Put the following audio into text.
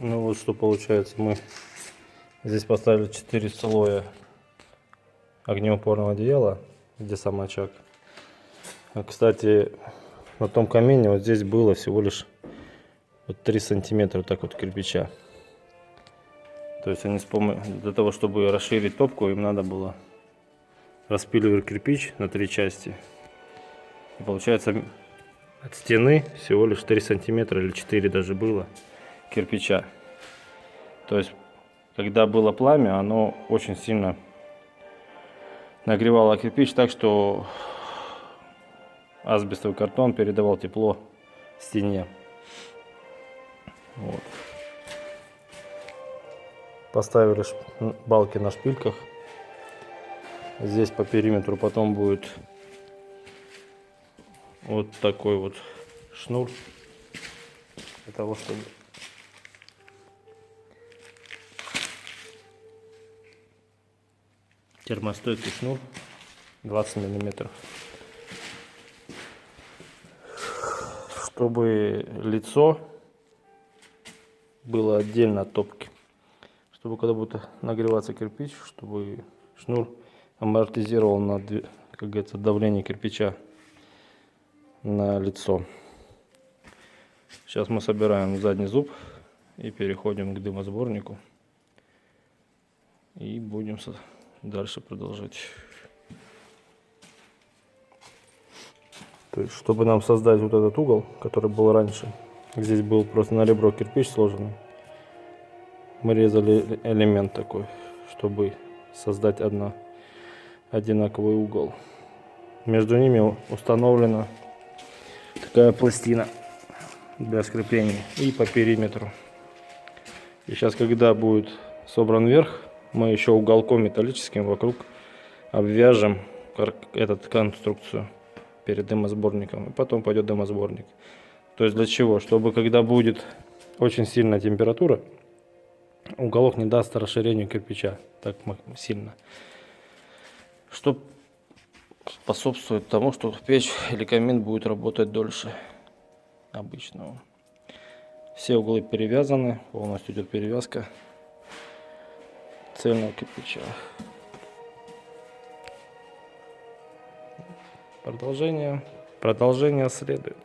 Ну вот что получается, мы здесь поставили 4 слоя огнеупорного одеяла, где сам очаг. Кстати, на том камине вот здесь было всего лишь вот 3 сантиметра вот так вот кирпича. То есть они для того, чтобы расширить топку, им надо было распиливать кирпич на 3 части. И получается от стены всего лишь 3 сантиметра или 4 даже было кирпича. То есть когда было пламя, оно очень сильно нагревало кирпич так, что асбестовый картон передавал тепло стене. Вот. Поставили балки на шпильках. Здесь по периметру потом будет вот такой вот шнур для того, чтобы термостойкий шнур 20 миллиметров, чтобы лицо было отдельно от топки, чтобы когда будет нагреваться кирпич, чтобы шнур амортизировал на, как говорится, давление кирпича на лицо. Сейчас мы собираем задний зуб и переходим к дымосборнику и будем дальше продолжать. То есть, чтобы нам создать вот этот угол, который был раньше, здесь был просто на ребро кирпич сложенный, мы резали элемент такой, чтобы создать одинаковый угол. Между ними установлена такая пластина для скрепления и по периметру. И сейчас, когда будет собран верх, мы еще уголком металлическим вокруг обвяжем эту конструкцию перед дымосборником, и потом пойдет дымосборник. То есть для чего? Чтобы когда будет очень сильная температура, уголок не даст расширению кирпича так сильно, что способствует тому, что печь или камин будет работать дольше обычного. Все углы перевязаны, полностью идет перевязка цельного кирпича. Продолжение следует.